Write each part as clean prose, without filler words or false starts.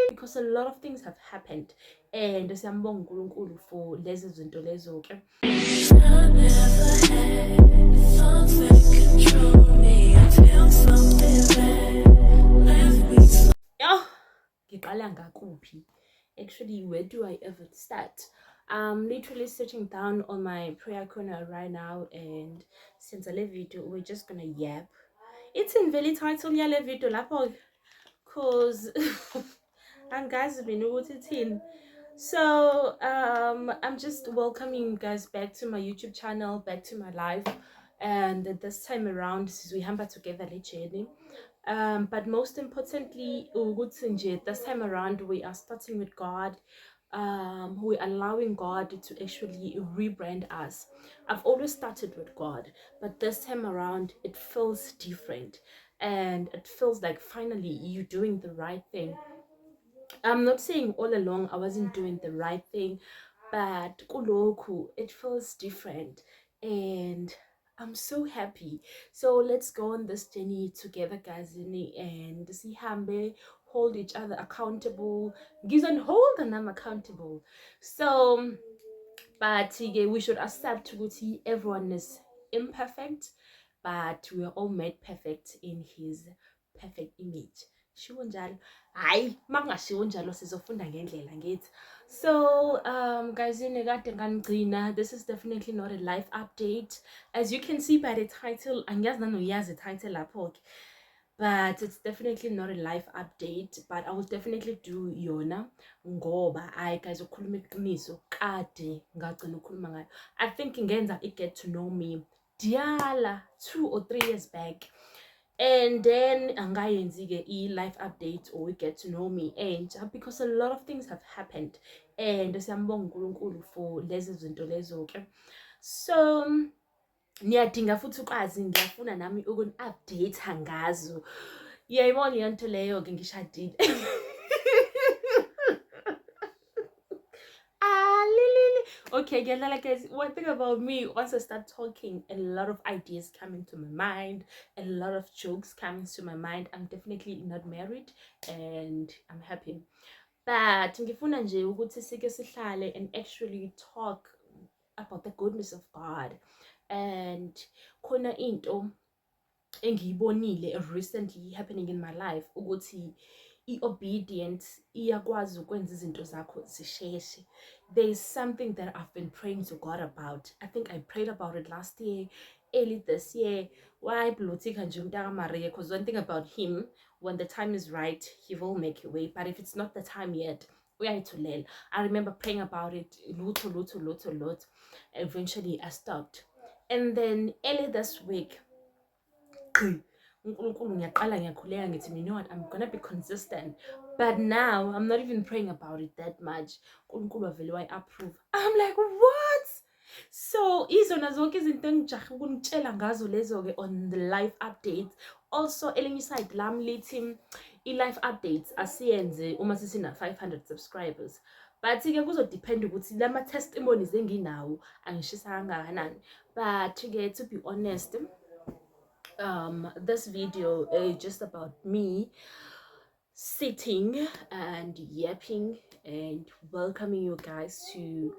Because a lot of things have happened and siyambonga uNkulunkulu for lezi zinto lezo ke. Yo, ngiqala ngakuphi? Actually, where do I ever start? I'm literally sitting down on my prayer corner right now, and since I leave video, we're just gonna yap. It's in very title yale video lapho, cause angazi mina ukuthi ithini. So I'm just welcoming you guys back to my YouTube channel, back to my life, and this time around we hamba together the journey. But most importantly, this time around we are starting with God. We're allowing God to actually rebrand us. I've always started with God, but this time around it feels different, and it feels like finally you're doing the right thing. I'm not saying all along I wasn't doing the right thing, but kuloku it feels different, and I'm so happy. So let's go on this journey together, guys, and see hambe, hold each other accountable, give and hold, and I'm accountable. So, but yeah, we should accept ukuthi everyone is imperfect, but we are all made perfect in His perfect image. Shisho njalo. Hayi, makungashiwo njalo sizofunda ngendlela ngithi. So, guys, kade nganigcina. This is definitely not a life update. As you can see by the title, angiyazi nanoyazi title lapho ke. But it's definitely not a life update, but I will definitely do yona ngoba guys ukhuluma iqiniso kade ngagcina ukukhuluma ngayo. I think ngenza get to know me diala 2 or 3 years back, and then angayenzi ke life update or get to know me entsha because a lot of things have happened, and siyambonga uNkulunkulu for lezi zinto lezo ke. So niyadinga futhi ukwazi, ngiyafuna nami ukuni-update ngazo. Yayibona yonto leyo ke ngishadile. Okay, guys, one thing about me, once I start talking, a lot of ideas come into my mind, a lot of jokes come into my mind. I'm definitely not married and I'm happy. But ngifuna nje ukuthi sike sihlale and actually talk about the goodness of God. And khona into engiyibonile recently happening in my life ukuthi i-obedience iyakwazi ukwenza izinto zakho zisheshe. There is something that I've been praying to God about. I think I prayed about it last year, early this year. Why blotika nje umntaka Maria? Because one thing about him, when the time is right, he will make a way. But if it's not the time yet, uyayithulela. I remember praying about it lot. Eventually I stopped. And then early this week, uNkulunkulu ngiyaqala ngiyakhuleka ngithi, you know what, I'm gonna be consistent. But now I'm not even praying about it that much. uNkulunkulu wavele wayi-approve. I'm like, what? So izona zonke izinto engijahe ukunitshela ngazo lezo ke on the life updates. Also elinye iside lami lithi i-life updates asiyenze uma sisina 500 subscribers, but ke kuzodepend ukuthi lama testimonies enginawo angishisa kangakanani. But ke to be honest, this video is just about me sitting and yapping and welcoming you guys to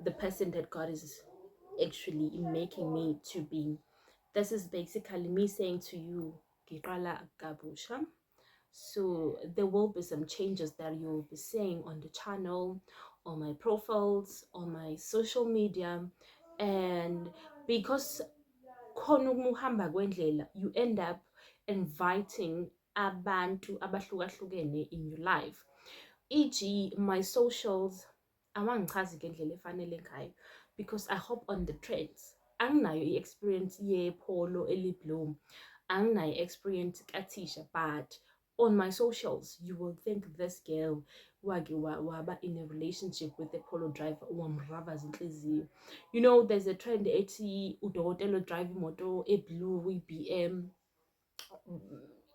the person that God is actually making me to be. This is basically me saying to you, Giqala Gabusha. So there will be some changes that you'll be seeing on the channel, on my profiles, on my social media, and because khona umuhamba kwendlela, you end up inviting abantu abahlukahlukene in your life. E.g. my socials awangichazi ngendlela efanele ngayo because I hop on the trends. Anginayo i-experience yePholo eliBloom, anginayo i-experience kaThisha, but on my socials you will think this girl wake waba in a relationship with a Polo driver wamrava zinhliziyo. You know, there's a trend ethi udokotela drive imoto eblue, i-BM,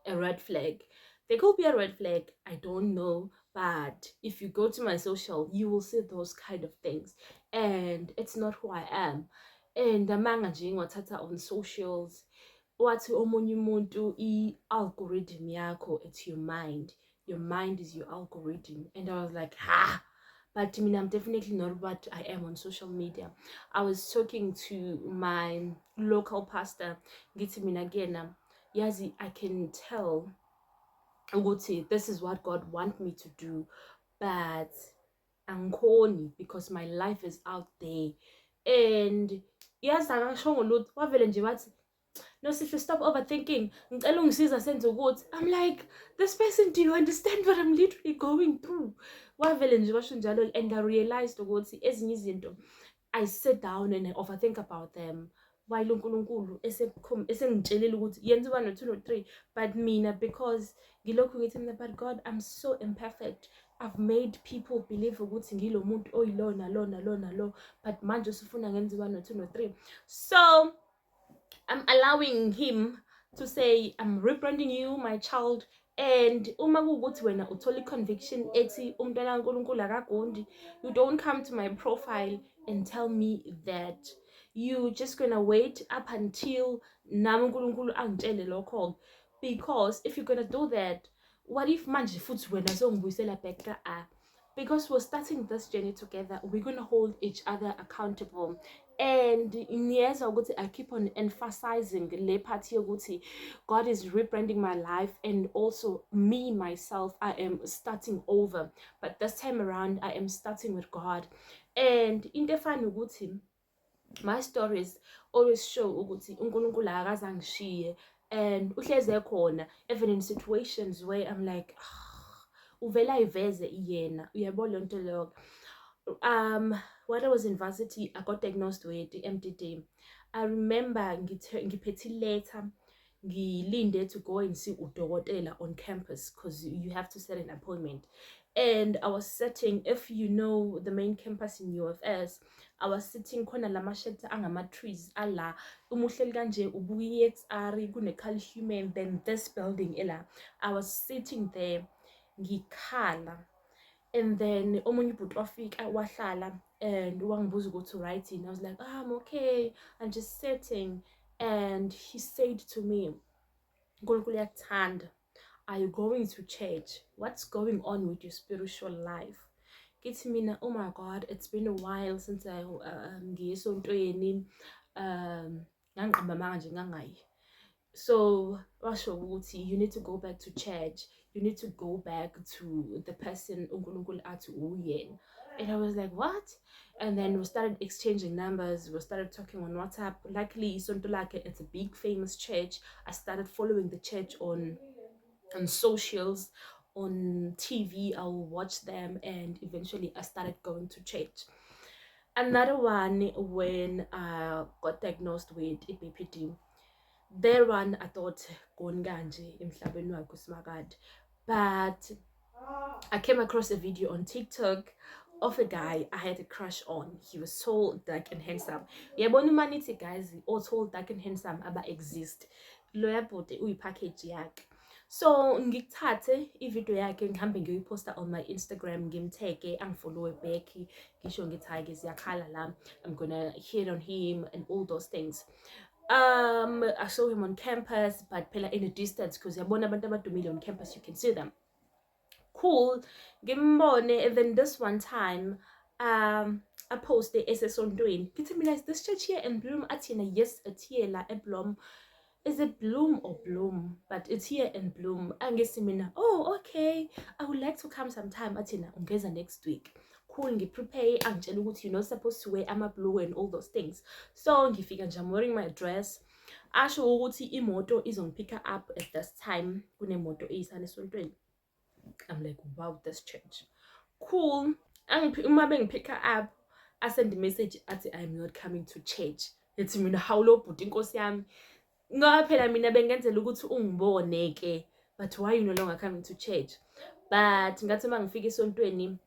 a red flag. There could be a red flag, I don't know, but if you go to my social you will see those kind of things, and it's not who I am. And amanga nje ngiwathatha on socials, wathi omunye umuntu i-algorithm yakho, it's your mind is your algorithm. And I was like, ha. But I mean, I'm definitely not what I am on social media. I was talking to my local pastor. Ngithi mina again, yazi, I can tell ukuthi this is what God want me to do, but angikhoni because my life is out there. And yazi angasho ngolutho, wavele nje wathi, no, Sihle, stop overthinking. Ngicela ungisiza senze ukuthi. I'm like, this person, do you understand what I'm literally going through? Wavele nje washo njalo, and I realized ukuthi ezinye izinto I sit down and I overthink about them. While uNkulunkulu esengitshelile ukuthi yenza 1 no 2 no 3, but mina because ngilokhu ngithi mina, but God, I'm so imperfect. I've made people believe ukuthi ngilo muntu oyilona lona lo, but manje usufuna ngenze 1 no 2 no 3. So I'm allowing him to say, I'm rebranding you, my child. And uma kuwukuthi wena uthola conviction ethi umntwana kaNkulunkulu akagondi, you don't come to my profile and tell me that. You just gonna wait up until nami uNkulunkulu angitshele lokho. Because if you're gonna do that, what if manje futhi wena songibuyisela back ka because we're starting this journey together, we're gonna hold each other accountable. And yes, I keep on emphasizing le party yokuthi God is rebranding my life, and also me myself, I am starting over, but this time around I am starting with God. And into efana ukuthi my stories always show ukuthi uNkulunkulu akaze angishiye, and uhleze khona even in situations where I'm like uvela ayiveze yena, uyabona le nto leyo. When I was in varsity, I got diagnosed with MDD. I remember ngiphethe letter, ngilinde to go and see udokotela on campus because you have to set an appointment. And I was sitting, if you know the main campus in UFS, I was sitting khona la mashade angama trees ala umuhleli kanje ubuye eXR kune calcium, then this building ela. I was sitting there ngikhala. And then omunye ubhuti wafika wahlala and wangibuza ukuthi right yini. I was like, I'm okay, I'm just sitting. And he said to me, uNkulunkulu uyakuthanda, are you going to church? What's going on with your spiritual life? Kithi mina, oh my God, it's been a while since I ngiye esontweni, ngangiqamba manje ngangayi. So washo ukuthi you need to go back to church, you need to go back to the person uNkulunkulu athi uyena. And I was like, what? And then we started exchanging numbers, we started talking on WhatsApp. Luckily Isonto Lakhe, it's a big famous church. I started following the church on socials, on TV. I will watch them, and eventually I started going to church. Another one, when I got diagnosed with BPD, there one I thought gonganje emhlabeni wakhe uSimakade, but I came across a video on TikTok of a guy I had a crush on. He was so dark and handsome. Yabona umanithi guys, all tall, dark and handsome aba exist. Loya bhuti uyipackage yakhe. So ngikuthathe ivideo yakhe ngihambe ngiyoyiposta on my Instagram, ngimtagge angifollow back, ngisho ngithi hayi ke siyakhala la, I'm gonna hit on him and all those things. I saw him on campus, but phela in a distance, because yabona abantu abadumile on campus, you can see them. Cool, ngimbone. And then this one time I posted esesontweni ngithi mina, is this church here in Bloem? Athina, yes, it's here la eBloem. Is it Bloem or Bloem? But it's here in Bloem. Angithi mina, oh okay, I would like to come sometime. Athina, ungeza next week. Cool, ngiprepare, angitshela ukuthi you're not supposed to wear ama-blue and all those things. So ngifika nje, I'm wearing my dress. Asho ukuthi imoto izongipicka up at this time, kunemoto eyisana esontweni. I'm like, wow, this church. Cool. Uma bengipicka up, I send a message athi I'm not coming to church. Ethi mina, how lo bhuti inkosi yami, ngoba phela mina bengenzela ukuthi ungibone ke, but why you no longer coming to church? But ngathi uma ngifika esontweni,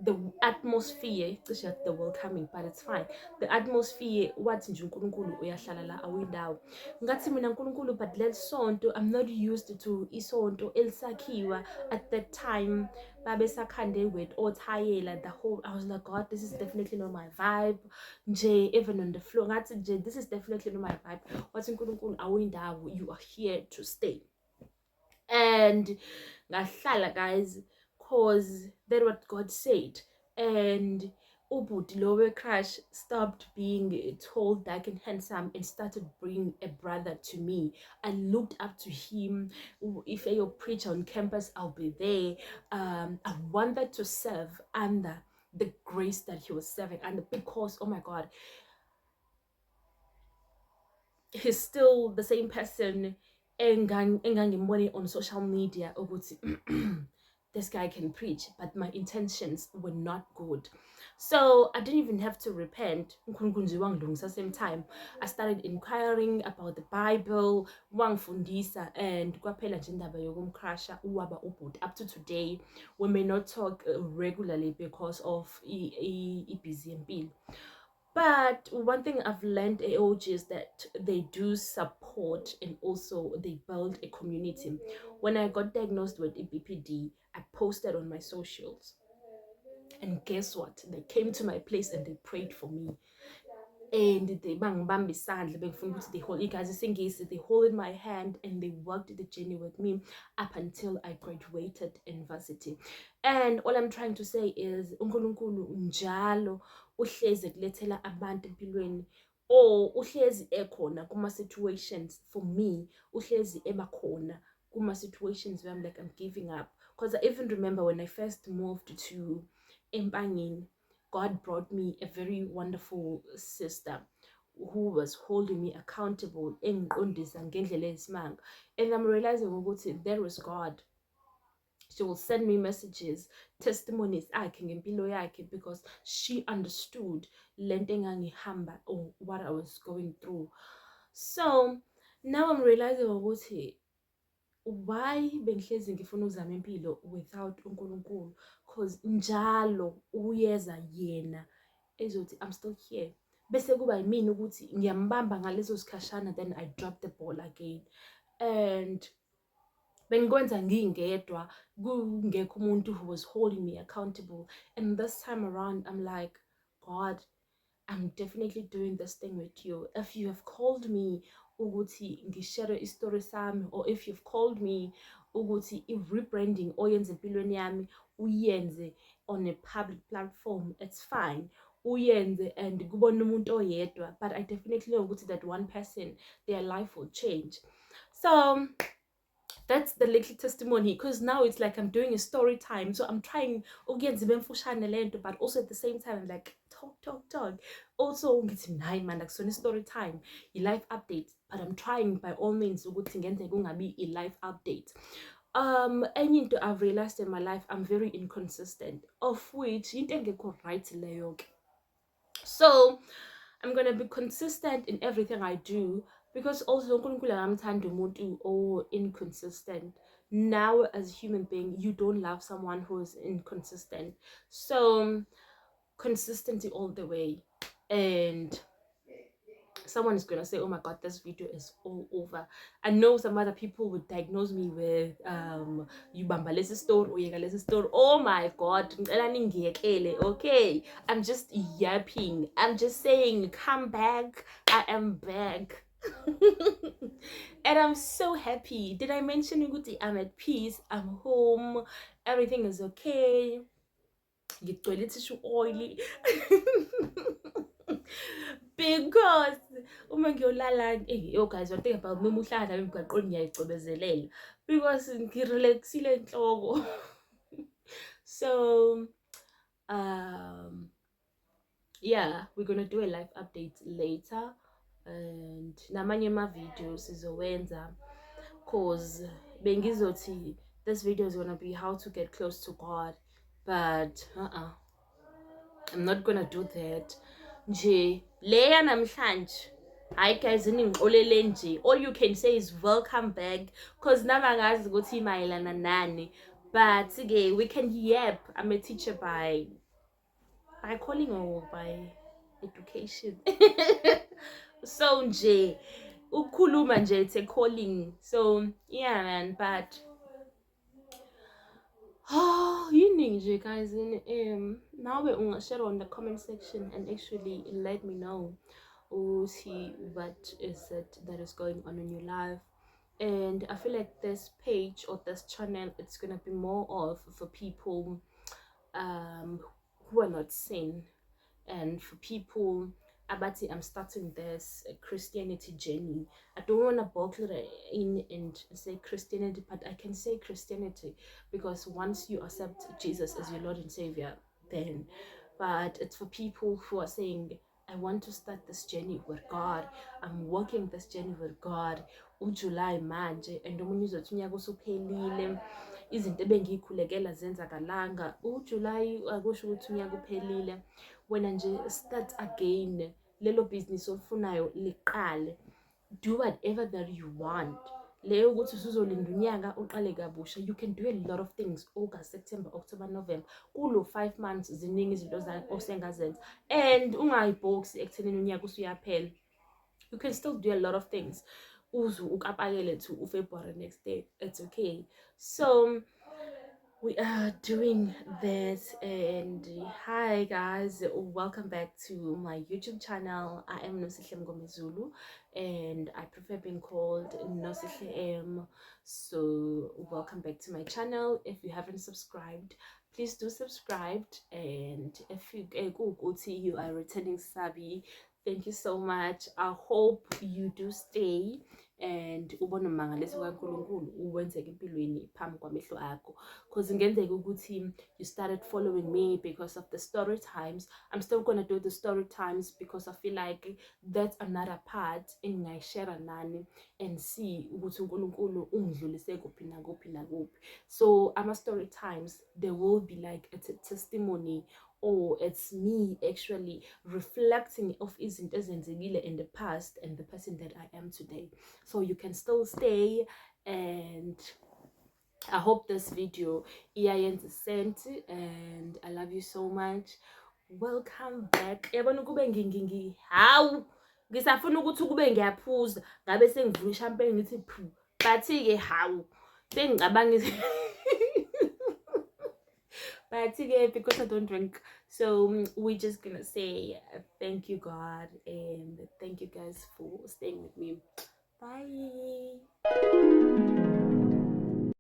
the atmosphere, cishe the welcoming, but it's fine. The atmosphere wathi nje uNkulunkulu uyahlala la awindawo. Ngathi mina uNkulunkulu, but lesonto I'm not used to isonto elisakhiwa at that time. Babe sakhande with othayela the whole. I was like, God, this is definitely not my vibe. Nje even on the floor ngathi nje, this is definitely not my vibe. Wathi uNkulunkulu awindawo, you are here to stay. And ngahlala, guys, cause that's what God said. And ubhuti lowe crush stopped being tall, dark and handsome and started being a brother to me. I looked up to him. If I preach on campus, I'll be there. I wanted to serve under the grace that he was serving, and because, oh my God, he's still the same person engangimbone on social media ukuthi this guy can preach, but my intentions were not good. So I didn't even have to repent. Same time I started inquiring about the Bible, wangifundisa, and kwaphela nje indaba yokumcrusha uwaba ubhuti. Up to today we may not talk regularly because of busy empilo. But one thing I've learned AOG is that they do support and also they build a community. When I got diagnosed with BPD, I posted on my socials. And guess what? They came to my place and they prayed for me. And they hold my hand and they worked the journey with me up until I graduated university. And all I'm trying to say is uNkulunkulu njalo uhlezi kulethela abantu empilweni, or uhlezi ekhona kuma situations. For me, uhlezi emakhona kuma situations where I'm like, I'm giving up. Because I even remember when I first moved to Empangeni, God brought me a very wonderful sister who was holding me accountable and I'm realizing there was God. She will send me messages, testimonies because she understood or what I was going through. So now I'm realizing why bengihlezi ngifuna ukuzama impilo without uNkulunkulu, cause njalo uyeza yena ezothi I'm still here, bese kuba yimina ukuthi ngiyambamba ngalezo sikhashana, then I drop the ball again. And bengikwenza ngingedwa, kungekho umuntu who was holding me accountable. And this time around I'm like, God, I'm definitely doing this thing with you. If you have called me ukuthi ngishare istory sami, or if you've called me ukuthi i-rebranding oyenze empilweni yami uyenze on a public platform, it's fine, uyenze and kubona umuntu oyedwa, but I definitely know ukuthi that one person, their life will change. So that's the little testimony, because now it's like I'm doing a story time. So I'm trying but also at the same time I'm like, talk. Also man, like so story time, a life update, but I'm trying by all means be a life update. Enye into I've realized in my life, I'm very inconsistent, of which into engekho right leyo. So I'm gonna be consistent in everything I do, because also uNkulunkulu akamthandi umuntu or inconsistent. Now as a human being, you don't love someone who is inconsistent. So consistency all the way. And someone is gonna say, oh my God, this video is all over. I know some other people would diagnose me with you bamba lesi story, uyeka lesi story. Oh my God, okay, I'm just yapping, I'm just saying, come back, I am back. And I'm so happy. Did I mention ukuthi I'm at peace, I'm home, everything is okay, ngigcwele tissue oil. Because uma ngiyolala, yo guys, one thing about noma uhlala nami emgwaqweni ngiyayicwebezelela because ngirelaxile enhloko. So yeah, we're gonna do a live update later, and namanye ama videos sizowenza, cause bengizothi this video is gonna be how to get close to God, but I'm not gonna do that. Nje leya namhlanje, hayi guys, ningixolele nje, all you can say is welcome back, cause nabangazi ukuthi imayelana nani, but we can yap. I'm a teacher by by calling or by education. So nje ukukhuluma nje, it's a calling. So yeah man, but yini nje guys, now we share on the comment section and actually let me know see what is it that is going on in your life. And I feel like this page or this channel, it's gonna be more of for people who are not sane, and for people abati I'm starting this Christianity journey. I don't want to box it in and say Christianity, but I can say Christianity because once you accept Jesus as your Lord and Savior, then, but it's for people who are saying I want to start this journey with God. I'm walking this journey with God. UJuly manje and omunye uzothi unyaka usuphelile, izinto ebengiyikhulekela zenzakalanga. UJuly akusho ukuthi unyaka uphelile. Wena nje start again, lelo business olifunayo liqale. Do whatever that you want. Leyo ukuthi usuzolinda unyaka uqale kabusha, you can do a lot of things. August, September, October, November, kulo 5 months ziningi izinto osengazenza. And ungayibhoxi ekuthenini unyaka usuyaphela, you can still do a lot of things. Uzu ukapakele to February next day, it's okay. So we are doing this. And hi guys, welcome back to my YouTube channel. I am Nosihle Mngomezulu and I prefer being called Nosihle M. So welcome back to my channel. If you haven't subscribed, please do subscribe. And if you are returning sabi, thank you so much. I hope you do stay and ubone umangaliso kaNkulunkulu uwenzeke empilweni phambi kwamehlo akho, because ingenzeka ukuthi you started following me because of the story times. I'm still gonna do the story times because I feel like that's another part engingayishare nani and see ukuthi uNkulunkulu ungidlulise kuphi nakuphi nakuphi. So ama story times, there will be like it's a testimony, or it's me actually reflecting of izinto ezenzekile in the past and the person that I am today. So you can still stay, and I hope this video iyayenza sense, and I love you so much. Welcome back. Yabona kube hawu ngisafuna ukuthi kube ngiyaphuza ngabe sengivula champagne ngithi phu, but ke hawu sengicabanga but because I don't drink. So we're just gonna say thank you God, and thank you guys for staying with me. Bye.